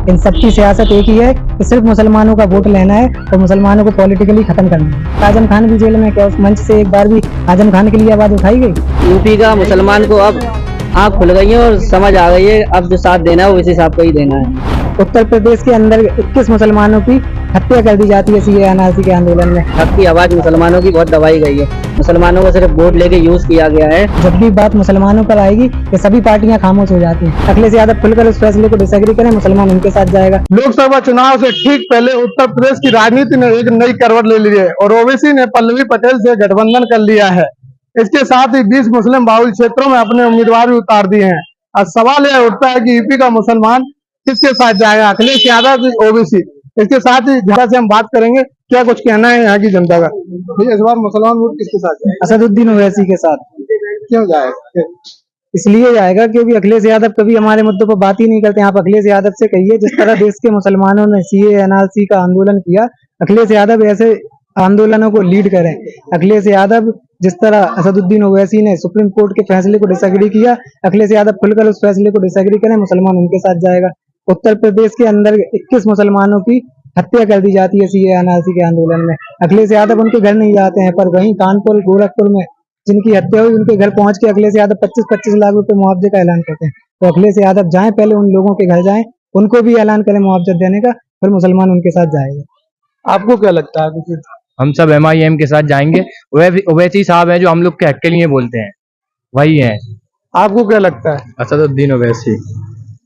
इन सबकी सियासत एक ही है कि सिर्फ मुसलमानों का वोट लेना है और मुसलमानों को पॉलिटिकली खत्म करना है। आजम खान भी जेल में, क्या उस मंच से एक बार भी आजम खान के लिए आवाज उठाई गई? यूपी का मुसलमान को अब आँख खुल गई है और समझ आ गई है, अब जो साथ देना है वो इसी हिसाब का ही देना है। उत्तर प्रदेश के अंदर 21 मुसलमानों की हत्या कर दी जाती है सीए एनआरसी के आंदोलन में। हक की आवाज मुसलमानों की बहुत दबाई गई है, मुसलमानों को सिर्फ वोट लेके यूज किया गया है। जब भी बात मुसलमानों पर आएगी ये सभी पार्टियां खामोश हो जाती हैं। अखिलेश यादव खुलकर उस फैसले को डिसएग्री करें, मुसलमान उनके साथ जाएगा। लोकसभा चुनाव से ठीक पहले उत्तर प्रदेश की राजनीति ने एक नई करवट ले ली है और ओवैसी ने पल्लवी पटेल से गठबंधन कर लिया है। इसके साथ ही 20 मुस्लिम बाहुल क्षेत्रों में अपने उम्मीदवार भी उतार दिए हैं। अब सवाल यह उठता है कि यूपी का मुसलमान किसके साथ जाएगा, अखिलेश यादव की ओवैसी? इसके साथ ही जनता से हम बात करेंगे, क्या कुछ कहना है यहाँ की जनता का। इस बार मुसलमान वोट किसके साथ जाएगा? असदुद्दीन ओवैसी के साथ। क्यों जाएगा? इसलिए जाएगा क्योंकि अखिलेश यादव कभी हमारे मुद्दों पर बात ही नहीं करते। आप अखिलेश यादव से कहिए, जिस तरह देश के मुसलमानों ने सीए एनआरसी का आंदोलन किया, अखिलेश यादव ऐसे आंदोलनों को लीड करें। अखिलेश यादव जिस तरह असदुद्दीन ओवैसी ने सुप्रीम कोर्ट के फैसले को डिसएग्री किया, अखिलेश यादव खुलकर उस फैसले को डिसएग्री करें, मुसलमान उनके साथ जाएगा। उत्तर प्रदेश के अंदर 21 मुसलमानों की हत्या कर दी जाती है सीए एनआरसी के आंदोलन में। अखिलेश यादव उनके घर नहीं जाते हैं, पर वहीं कानपुर गोरखपुर में जिनकी हत्या हुई उनके घर पहुंच के अखिलेश यादव 25-25 लाख रुपए मुआवजे का ऐलान करते हैं। तो अखिलेश यादव जाएं, पहले उन लोगों के घर जाएं, उनको भी ऐलान करें मुआवजा देने का, फिर मुसलमान उनके साथ जाएगा। आपको क्या लगता है? हम सब MIM के साथ जाएंगे। ओवैसी साहब है जो हम लोग के हक के लिए बोलते हैं, वही है। आपको क्या लगता है? असदुद्दीन ओवैसी।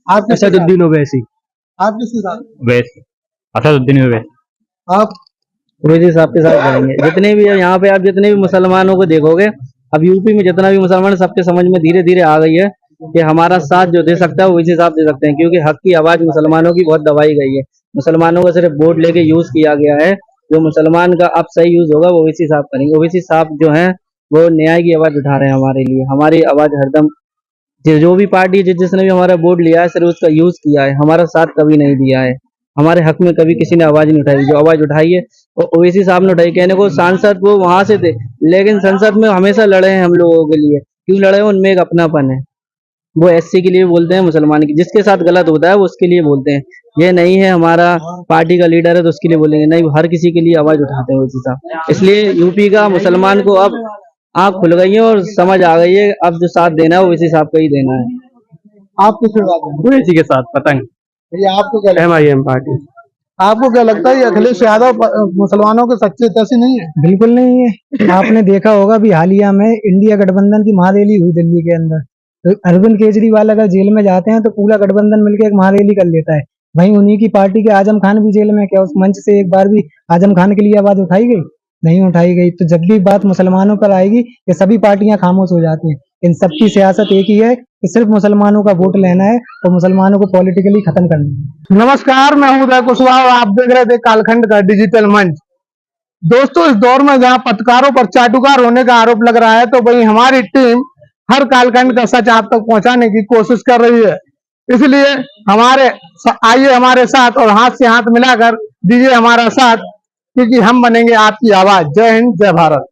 आप असदुद्दीन ओवैसी। आप किसके साथ? ओवैसी। असदुद्दीन ओवैसी। आप? ओवैसी साहब के साथ जाएंगे। जितने भी यहाँ पे आप जितने भी मुसलमानों को देखोगे, अब यूपी में जितना भी मुसलमान, सबके समझ में धीरे धीरे आ गई है कि हमारा साथ जो दे सकता है वो इसी साथ दे सकते हैं, क्योंकि हक की आवाज मुसलमानों की बहुत दबाई गई है। मुसलमानों को सिर्फ वोट लेके यूज किया गया है। जो मुसलमान का अब सही यूज होगा वो ओवैसी साहब करेंगे। ओवैसी साहब जो हैं वो न्याय की आवाज उठा रहे हैं हमारे लिए। हमारी आवाज हरदम जो भी पार्टी जिसने भी हमारा वोट लिया है सिर्फ उसका यूज किया है, हमारा साथ कभी नहीं दिया है। हमारे हक में कभी किसी ने आवाज नहीं उठाई। जो आवाज उठाई है वो ओवैसी साहब ने उठाई। कहने को सांसद वो वहां से थे, लेकिन संसद में हमेशा लड़े हैं हम लोगों के लिए। क्यों लड़े? उनमें एक अपनापन है। वो SC के लिए बोलते हैं, मुसलमान की जिसके साथ गलत होता है वो उसके लिए बोलते हैं। ये नहीं है हमारा पार्टी का लीडर है तो उसके लिए बोलेंगे, नहीं, हर किसी के लिए आवाज उठाते हैं ओवैसी साहब। इसलिए यूपी का मुसलमान को अब आँख खुल गई है और समझ आ गई है, अब जो साथ देना है वो ओवैसी साहब का ही देना है। आप किसके साथ हैं? ओवैसी के साथ पतंग। भैया आपको क्या लगता है? MIM party. आपको क्या लगता है ये अखिलेश यादव मुसलमानों के सच्चे तैसी नहीं है? बिल्कुल नहीं है। आपने देखा होगा भी हालिया में इंडिया गठबंधन की महारैली हुई दिल्ली के अंदर, तो अरविंद केजरीवाल अगर जेल में जाते हैं तो पूरा गठबंधन मिलकर एक महारैली कर लेता है। वहीं उन्हीं की पार्टी के आजम खान भी जेल में, क्या उस मंच से एक बार भी आजम खान के लिए आवाज उठाई गई? नहीं उठाई गई। तो जब भी बात मुसलमानों पर आएगी ये सभी पार्टियां खामोश हो जाती हैं। इन सबकी सियासत एक ही है कि सिर्फ मुसलमानों का वोट लेना है और मुसलमानों को पॉलिटिकली खत्म करना है। नमस्कार, मैं हूं उदय कुशवाहा और आप देख रहे थे कालखंड का डिजिटल मंच। दोस्तों, इस दौर में जहां पत्रकारों पर चाटुकार होने का आरोप लग रहा है, तो वहीं हमारी टीम हर कालखंड का सच आप तक पहुंचाने की कोशिश कर रही है। इसलिए आइए हमारे साथ और हाथ से हाथ मिलाकर दीजिए हमारा साथ, क्योंकि हम बनेंगे आपकी आवाज। जय हिंद, जय भारत।